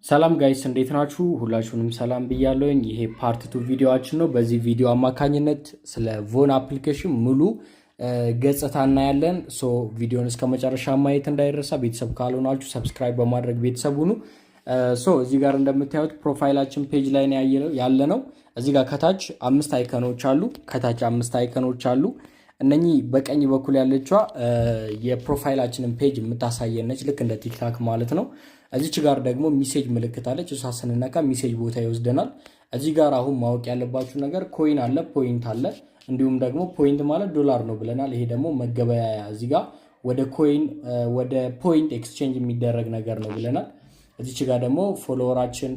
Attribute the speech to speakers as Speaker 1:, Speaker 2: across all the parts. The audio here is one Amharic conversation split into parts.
Speaker 1: ሰላም ጋይስ እንዴት ናችሁ? ሁላችሁንም ሰላም ብያለሁኝ። ይሄ ፓርት 2 ቪዲዮአችን ነው። በዚህ ቪዲዮ አማካኝነት ስለ ቮን አፕሊኬሽን ሙሉ ገጽታ እናያለን። ሶ ቪዲዮን እስከ መጨረሻ ማየት እንዳይረሳ። ቤተሰብ ካልሆናችሁ ሰብስክራይብ በማድረግ ቤተሰብ ሁኑ። ሶ እዚህ ጋር እንደምታዩት ፕሮፋይላችን ፔጅ ላይ ያለ ነው። እዚህ ጋር ከታች አምስት አይከኖች አሉ። እነኚህ በቀኝ በኩል ያለችዋ የፕሮፋይላችንን ፔጅ የምታሳየነች ልክ እንደ ቲክታክ ማለት ነው። እዚች ጋር ደግሞ ሚሴጅ ምልክት አለች። እሷ ስንነካ ሚሴጅ ቦታ ይወስደናል። እዚህ ጋር አሁን ማወቅ ያለባችሁ ነገር ኮይን አለ፣ ፖይንት አለ። እንዲሁም ደግሞ ፖይንት ማለት ዶላር ነው ብለናል። ይሄ ደግሞ መገበያያ እዚህ ጋር ወደ ኮይን ወደ ፖይንት ኤክስቼንጅ የሚደረግ ነገር ነው ብለናል። እዚች ጋር ደግሞ ፎሎወራችን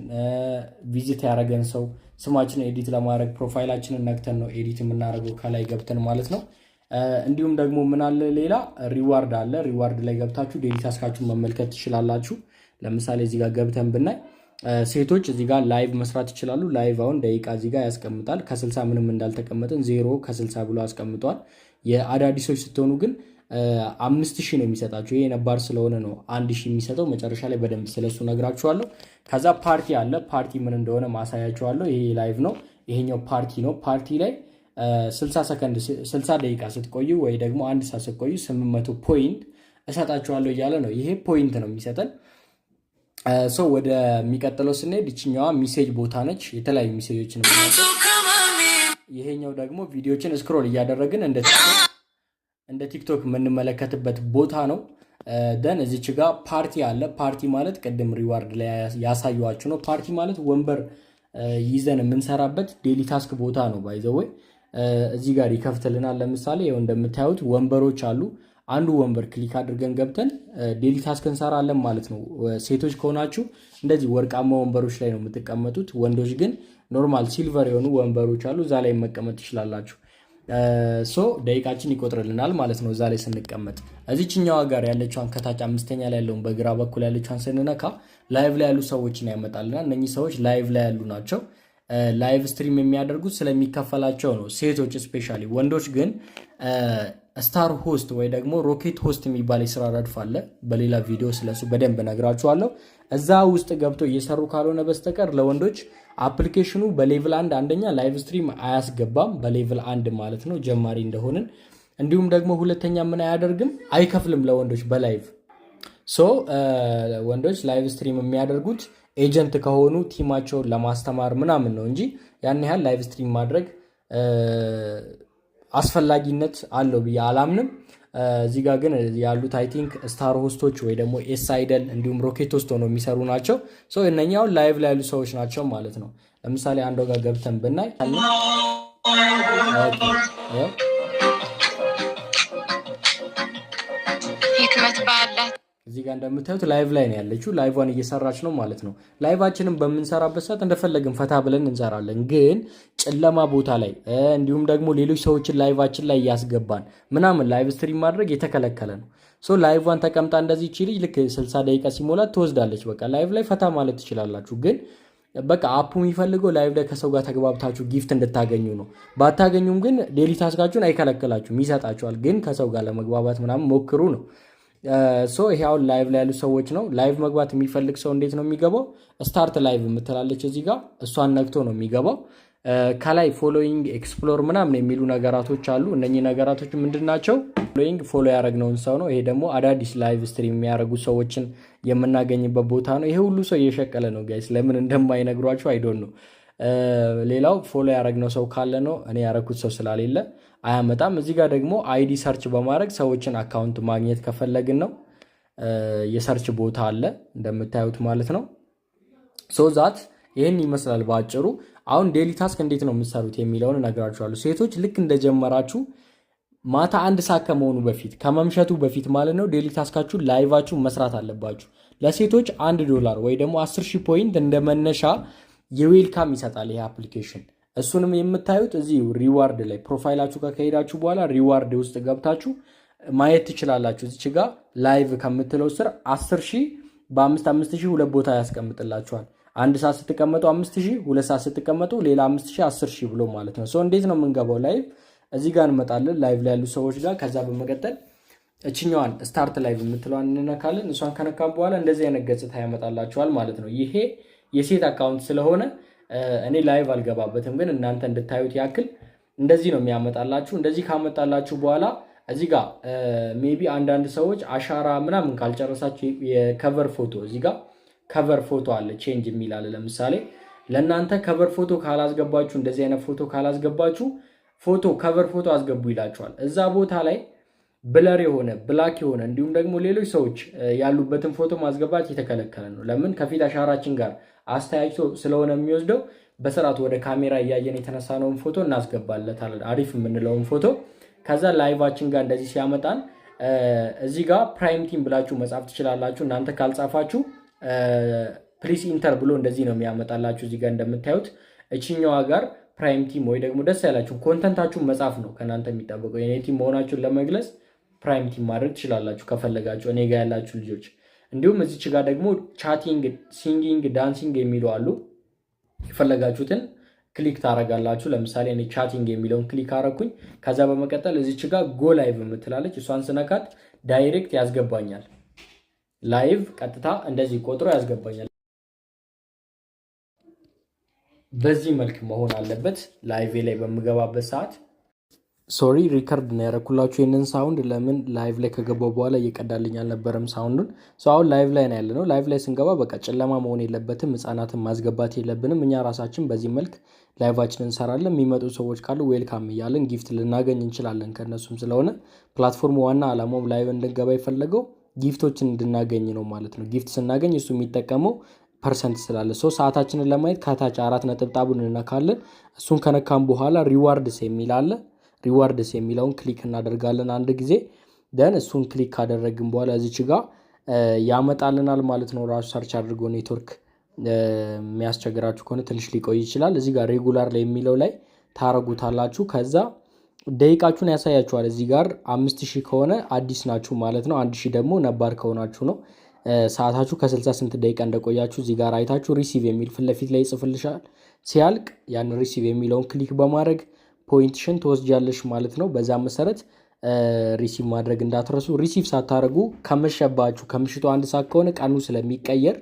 Speaker 1: ቪዚት ያደረገን ሰው ስማችንን ኤዲት ለማድረግ ፕሮፋይላችንን ነክተን ነው ኤዲት የምናደርገው ከላይ ገብተን ማለት ነው። እንዲሁም ደግሞ ምን አለ ሌላ ሪዋርድ አለ። ሪዋርድ ላይ ገብታችሁ ዴሊ ታስካችሁን መመልከት ትችላላችሁ። ለምሳሌ እዚህ ጋር ገብተን ብናይ ሴቶች እዚህ ጋር ላይቭ መስራት ይችላሉ። ላይቭ አሁን ደቂቃ እዚህ ጋር ያስቀምጣል። ከ60 ምንም እንዳልተቀመጠን 0 ከ60 ብሎ አስቀምጧል። የአዳዲሶች ስትሆኑ ግን 5000 ነው የሚሰጣችሁ። ይሄ ነባር ስለሆነ ነው 1000 የሚሰጠው። መጨረሻ ላይ በደንብ ስለሱ ነግራችኋለሁ። ከዛ ፓርቲ አለ። ፓርቲ ምን እንደሆነ ማሳያችኋለሁ። ይሄ ላይቭ ነው፣ ይሄኛው ፓርቲ ነው። ፓርቲ ላይ 60 ደቂቃ ስትቆዩ ወይ ደግሞ አንድ ሰዓት ስትቆዩ 800 ፖይንት እሰጣችኋለሁ እያለ ነው። ይሄ ፖይንት ነው የሚሰጠን። ሰው ወደ የሚቀጥለው ስንሄድ ይችኛዋ ሚሴጅ ቦታ ነች። የተለያዩ ሚሴጆችን ይሄኛው ደግሞ ቪዲዮችን ስክሮል እያደረግን እንደ ቲክቶክ የምንመለከትበት ቦታ ነው። ደን እዚች ጋር ፓርቲ አለ። ፓርቲ ማለት ቅድም ሪዋርድ ላይ ያሳየኋችሁ ነው። ፓርቲ ማለት ወንበር ይዘን የምንሰራበት ዴሊ ታስክ ቦታ ነው። ባይዘወይ እዚህ ጋር ይከፍትልናል። ለምሳሌ ይኸው እንደምታዩት ወንበሮች አሉ። አንዱ ወንበር ክሊክ አድርገን ገብተን ዴሊ ታስክ እንሰራለን ማለት ነው። ሴቶች ከሆናችሁ እንደዚህ ወርቃማ ወንበሮች ላይ ነው የምትቀመጡት። ወንዶች ግን ኖርማል ሲልቨር የሆኑ ወንበሮች አሉ፣ እዛ ላይ መቀመጥ ትችላላችሁ። ሶ ደቂቃችን ይቆጥርልናል ማለት ነው እዛ ላይ ስንቀመጥ። እዚችኛዋ ጋር ያለችዋን ከታች አምስተኛ ላይ ያለውን በግራ በኩል ያለችዋን ስንነካ ላይቭ ላይ ያሉ ሰዎችን ያመጣልናል። እነኚህ ሰዎች ላይቭ ላይ ያሉ ናቸው። ላይቭ ስትሪም የሚያደርጉት ስለሚከፈላቸው ነው፣ ሴቶች ስፔሻሊ። ወንዶች ግን ስታር ሆስት ወይ ደግሞ ሮኬት ሆስት የሚባል የስራ ረድፍ አለ። በሌላ ቪዲዮ ስለሱ በደንብ ነግራችኋለሁ። እዛ ውስጥ ገብቶ እየሰሩ ካልሆነ በስተቀር ለወንዶች አፕሊኬሽኑ በሌቭል 1 አንደኛ ላይቭ ስትሪም አያስገባም፣ በሌቭል 1 ማለት ነው ጀማሪ እንደሆንን። እንዲሁም ደግሞ ሁለተኛ ምን አያደርግም፣ አይከፍልም ለወንዶች በላይቭ። ሶ ወንዶች ላይቭ ስትሪም የሚያደርጉት ኤጀንት ከሆኑ ቲማቸውን ለማስተማር ምናምን ነው እንጂ ያን ያህል ላይቭ ስትሪም ማድረግ አስፈላጊነት አለው ብዬ አላምንም። እዚህ ጋር ግን ያሉት አይ ቲንክ ስታር ሆስቶች ወይ ደግሞ ኤስ አይደል እንዲሁም ሮኬት ሆስት ሆነው የሚሰሩ ናቸው። እነኛው ላይቭ ላይ ያሉ ሰዎች ናቸው ማለት ነው። ለምሳሌ አንዷ ጋር ገብተን ብናይ እዚህ ጋር እንደምታዩት ላይቭ ላይ ነው ያለችው። ላይቫን እየሰራች ነው ማለት ነው። ላይቫችንን በምንሰራበት ሰዓት እንደፈለግን ፈታ ብለን እንሰራለን። ግን ጨለማ ቦታ ላይ እንዲሁም ደግሞ ሌሎች ሰዎችን ላይቫችን ላይ እያስገባን ምናምን ላይቭ ስትሪም ማድረግ የተከለከለ ነው። ላይቫን ተቀምጣ እንደዚህ ይቺ ልጅ ልክ 60 ደቂቃ ሲሞላት ትወስዳለች። በቃ ላይቭ ላይ ፈታ ማለት ትችላላችሁ። ግን በቃ አፑ የሚፈልገው ላይቭ ላይ ከሰው ጋር ተግባብታችሁ ጊፍት እንድታገኙ ነው። ባታገኙም ግን ዴሊ ታስካችሁን አይከለከላችሁም፣ ይሰጣችኋል። ግን ከሰው ጋር ለመግባባት ምናምን ሞክሩ ነው። ይሄ አሁን ላይቭ ላይ ያሉ ሰዎች ነው። ላይቭ መግባት የሚፈልግ ሰው እንዴት ነው የሚገባው? ስታርት ላይቭ የምትላለች እዚህ ጋር እሷን ነክቶ ነው የሚገባው። ከላይ ፎሎዊንግ፣ ኤክስፕሎር ምናምን የሚሉ ነገራቶች አሉ። እነኚህ ነገራቶች ምንድን ናቸው? ፎሎዊንግ ፎሎ ያደረግነውን ሰው ነው። ይሄ ደግሞ አዳዲስ ላይቭ ስትሪም የሚያደርጉ ሰዎችን የምናገኝበት ቦታ ነው። ይሄ ሁሉ ሰው እየሸቀለ ነው ጋይስ። ለምን እንደማይነግሯቸው አይዶን ነው። ሌላው ፎሎ ያደረግነው ሰው ካለ ነው። እኔ ያደረኩት ሰው ስላሌለ አያመጣም። እዚህ ጋር ደግሞ አይዲ ሰርች በማድረግ ሰዎችን አካውንት ማግኘት ከፈለግን ነው። የሰርች ቦታ አለ እንደምታዩት ማለት ነው። ዛት ይህን ይመስላል በአጭሩ። አሁን ዴሊ ታስክ እንዴት ነው የምትሰሩት የሚለውን እነግራችኋለሁ። ሴቶች ልክ እንደጀመራችሁ ማታ 1 ሰዓት ከመሆኑ በፊት ከመምሸቱ በፊት ማለት ነው ዴሊ ታስካችሁ ላይቫችሁ መስራት አለባችሁ። ለሴቶች $1 ወይ ደግሞ 10,000 ፖይንት እንደመነሻ የዌልካም ይሰጣል ይሄ አፕሊኬሽን። እሱንም የምታዩት እዚህ ሪዋርድ ላይ ፕሮፋይላችሁ ጋር ከሄዳችሁ በኋላ ሪዋርድ ውስጥ ገብታችሁ ማየት ትችላላችሁ። እዚች ጋር ላይቭ ከምትለው ስር 10,000 በ5,000 ሁለት ቦታ ያስቀምጥላችኋል። 1 ሰዓት ስትቀመጡ 5,000፣ 2 ሰዓት ስትቀመጡ ሌላ 5,000፣ 10,000 ብሎ ማለት ነው። እንዴት ነው የምንገባው? ላይቭ እዚህ ጋር እንመጣለን፣ ላይቭ ላይ ያሉ ሰዎች ጋር። ከዛ በመቀጠል እችኛዋን ስታርት ላይቭ የምትለዋን እንነካለን። እሷን ከነካም በኋላ እንደዚህ አይነት ገጽታ ያመጣላችኋል ማለት ነው። ይሄ የሴት አካውንት ስለሆነ እኔ ላይቭ አልገባበትም፣ ግን እናንተ እንድታዩት ያክል እንደዚህ ነው የሚያመጣላችሁ። እንደዚህ ካመጣላችሁ በኋላ እዚህ ጋር ሜቢ አንዳንድ ሰዎች አሻራ ምናምን ካልጨረሳችሁ የከቨር ፎቶ እዚህ ጋር ከቨር ፎቶ አለ ቼንጅ የሚል አለ። ለምሳሌ ለእናንተ ከቨር ፎቶ ካላስገባችሁ እንደዚህ አይነት ፎቶ ካላስገባችሁ ከቨር ፎቶ አስገቡ ይላችኋል። እዛ ቦታ ላይ ብለር የሆነ ብላክ የሆነ እንዲሁም ደግሞ ሌሎች ሰዎች ያሉበትን ፎቶ ማስገባት የተከለከለ ነው። ለምን? ከፊት አሻራችን ጋር አስተያይቶ ስለሆነ የሚወስደው በስርዓት ወደ ካሜራ እያየን የተነሳነውን ፎቶ እናስገባለታለን፣ አሪፍ የምንለውን ፎቶ። ከዛ ላይቫችን ጋር እንደዚህ ሲያመጣን እዚህ ጋር ፕራይም ቲም ብላችሁ መጻፍ ትችላላችሁ። እናንተ ካልጻፋችሁ ፕሊስ ኢንተር ብሎ እንደዚህ ነው የሚያመጣላችሁ። እዚህ ጋር እንደምታዩት እችኛዋ ጋር ፕራይም ቲም ወይ ደግሞ ደስ ያላችሁ ኮንተንታችሁን መጻፍ ነው ከእናንተ የሚጠበቀው። የኔ ቲም መሆናችሁን ለመግለጽ ፕራይም ቲም ማድረግ ትችላላችሁ ከፈለጋችሁ፣ እኔ ጋር ያላችሁ ልጆች። እንዲሁም እዚች ጋር ደግሞ ቻቲንግ፣ ሲንጊንግ፣ ዳንሲንግ የሚሉ አሉ። የፈለጋችሁትን ክሊክ ታረጋላችሁ። ለምሳሌ እኔ ቻቲንግ የሚለውን ክሊክ አረኩኝ። ከዛ በመቀጠል እዚች ጋር ጎ ላይቭ የምትላለች እሷን ስነካት ዳይሬክት ያስገባኛል። ላይቭ ቀጥታ እንደዚህ ቆጥሮ ያስገባኛል። በዚህ መልክ መሆን አለበት ላይቭ ላይ በምገባበት ሰዓት። ሶሪ ሪከርድ ነው ያደረኩላችሁ ይህንን ሳውንድ። ለምን ላይቭ ላይ ከገባው በኋላ እየቀዳልኝ አልነበረም ሳውንዱን። አሁን ላይቭ ላይ ነው ያለነው። ላይቭ ላይ ስንገባ በቃ ጨለማ መሆን የለበትም፣ ህፃናትን ማስገባት የለብንም። እኛ ራሳችን በዚህ መልክ ላይቫችን እንሰራለን። የሚመጡ ሰዎች ካሉ ዌልካም እያለን ጊፍት ልናገኝ እንችላለን ከእነሱም። ስለሆነ ፕላትፎርሙ ዋና አላማውም ላይቭ እንድንገባ የፈለገው ጊፍቶችን እንድናገኝ ነው ማለት ነው። ጊፍት ስናገኝ እሱ የሚጠቀመው ፐርሰንት ስላለ ሰዓታችንን ለማየት ከታች 4 ነጥብጣቡን እንነካለን። እሱን ከነካም በኋላ ሪዋርድስ የሚል አለ። ሪዋርድስ የሚለውን ክሊክ እናደርጋለን አንድ ጊዜ። ደን እሱን ክሊክ ካደረግን በኋላ እዚች ጋር ያመጣልናል ማለት ነው። ራሱ ሰርች አድርጎ ኔትወርክ የሚያስቸግራችሁ ከሆነ ትንሽ ሊቆይ ይችላል። እዚህ ጋር ሬጉላር ላይ የሚለው ላይ ታረጉታላችሁ። ከዛ ደቂቃችሁን ያሳያችኋል። እዚህ ጋር 5000 ከሆነ አዲስ ናችሁ ማለት ነው። 1000 ደግሞ ነባር ከሆናችሁ ነው። ሰዓታችሁ ከ60 ስንት ደቂቃ እንደቆያችሁ እዚህ ጋር አይታችሁ ሪሲቭ የሚል ፊት ለፊት ላይ ይጽፍልሻል። ሲያልቅ ያን ሪሲቭ የሚለውን ክሊክ በማድረግ ፖይንትሽን ትወስጃለሽ ማለት ነው። በዛ መሰረት ሪሲቭ ማድረግ እንዳትረሱ። ሪሲቭ ሳታደርጉ ከመሸባችሁ ከምሽቱ 1 ሰዓት ከሆነ ቀኑ ስለሚቀየር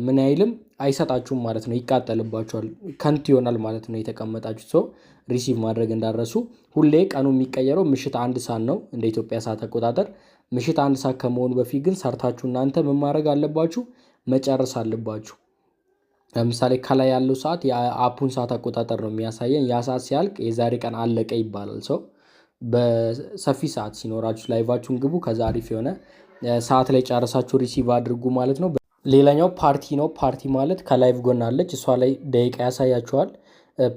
Speaker 1: ምን አይልም አይሰጣችሁም ማለት ነው። ይቃጠልባችኋል፣ ከንቱ ይሆናል ማለት ነው የተቀመጣችሁ ሰው። ሪሲቭ ማድረግ እንዳረሱ። ሁሌ ቀኑ የሚቀየረው ምሽት 1 ሰዓት ነው እንደ ኢትዮጵያ ሰዓት አቆጣጠር። ምሽት 1 ሰዓት ከመሆኑ በፊት ግን ሰርታችሁ እናንተ ምን ማድረግ አለባችሁ? መጨረስ አለባችሁ። ለምሳሌ ከላይ ያለው ሰዓት የአፑን ሰዓት አቆጣጠር ነው የሚያሳየን። ያ ሰዓት ሲያልቅ የዛሬ ቀን አለቀ ይባላል። ሰው በሰፊ ሰዓት ሲኖራችሁ ላይቫችሁን ግቡ። ከዛ አሪፍ የሆነ ሰዓት ላይ ጨረሳችሁ ሪሲቭ አድርጉ ማለት ነው። ሌላኛው ፓርቲ ነው። ፓርቲ ማለት ከላይቭ ጎን አለች፣ እሷ ላይ ደቂቃ ያሳያችኋል።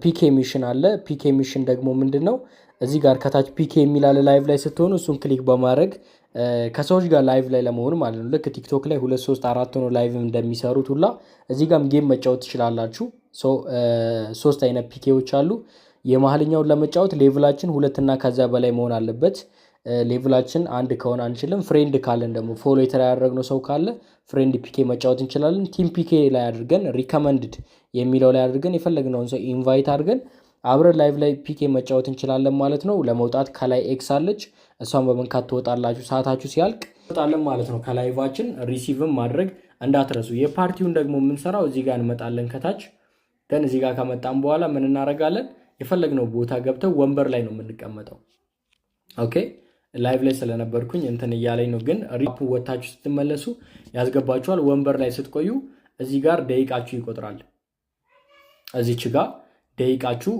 Speaker 1: ፒኬ ሚሽን አለ። ፒኬ ሚሽን ደግሞ ምንድን ነው? እዚህ ጋር ከታች ፒኬ የሚላለ ላይቭ ላይ ስትሆኑ እሱን ክሊክ በማድረግ ከሰዎች ጋር ላይቭ ላይ ለመሆኑ ማለት ነው። ልክ ቲክቶክ ላይ 2 3 4 ሆኖ ላይቭ እንደሚሰሩት ሁላ እዚህ ጋርም ጌም መጫወት ትችላላችሁ። 3 አይነት ፒኬዎች አሉ። የመሀልኛውን ለመጫወት ሌቭላችን 2 እና ከዛ በላይ መሆን አለበት። ሌቭላችን 1 ከሆነ አንችልም። ፍሬንድ ካለን ደግሞ ፎሎ የተደረግነው ሰው ካለ ፍሬንድ ፒኬ መጫወት እንችላለን። ቲም ፒኬ ላይ አድርገን ሪከመንድድ የሚለው ላይ አድርገን የፈለግነውን ሰው ኢንቫይት አድርገን አብረን ላይቭ ላይ ፒኬ መጫወት እንችላለን ማለት ነው። ለመውጣት ከላይ ኤክስ አለች፣ እሷን በመንካት ትወጣላችሁ። ሰዓታችሁ ሲያልቅ እንወጣለን ማለት ነው ከላይቫችን። ሪሲቭም ማድረግ እንዳትረሱ። የፓርቲውን ደግሞ የምንሰራው እዚህ ጋር እንመጣለን ከታች። ደን እዚህ ጋር ከመጣን በኋላ ምን እናደርጋለን? የፈለግነው ቦታ ገብተው ወንበር ላይ ነው የምንቀመጠው። ኦኬ ላይቭ ላይ ስለነበርኩኝ እንትን እያለኝ ነው፣ ግን ሪፑ ወታችሁ ስትመለሱ ያስገባችኋል። ወንበር ላይ ስትቆዩ እዚህ ጋር ደቂቃችሁ ይቆጥራል። እዚች ጋር ደቂቃችሁ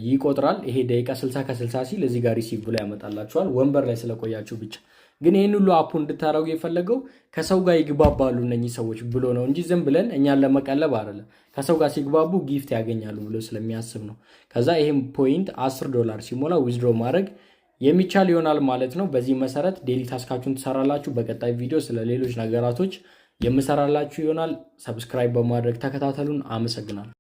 Speaker 1: ይቆጥራል። ይሄ ደቂቃ 60 ከ60 ሲል እዚህ ጋር ሪሲቭ ብሎ ያመጣላችኋል፣ ወንበር ላይ ስለቆያችሁ ብቻ። ግን ይህን ሁሉ አፑ እንድታረጉ የፈለገው ከሰው ጋር ይግባባሉ እነኚህ ሰዎች ብሎ ነው እንጂ ዝም ብለን እኛን ለመቀለብ አይደለም። ከሰው ጋር ሲግባቡ ጊፍት ያገኛሉ ብሎ ስለሚያስብ ነው። ከዛ ይህም ፖይንት $10 ሲሞላ ዊዝድሮ ማድረግ የሚቻል ይሆናል ማለት ነው። በዚህ መሰረት ዴሊ ታስካችሁን ትሰራላችሁ። በቀጣይ ቪዲዮ ስለ ሌሎች ነገራቶች የምሰራላችሁ ይሆናል። ሰብስክራይብ በማድረግ ተከታተሉን። አመሰግናለሁ።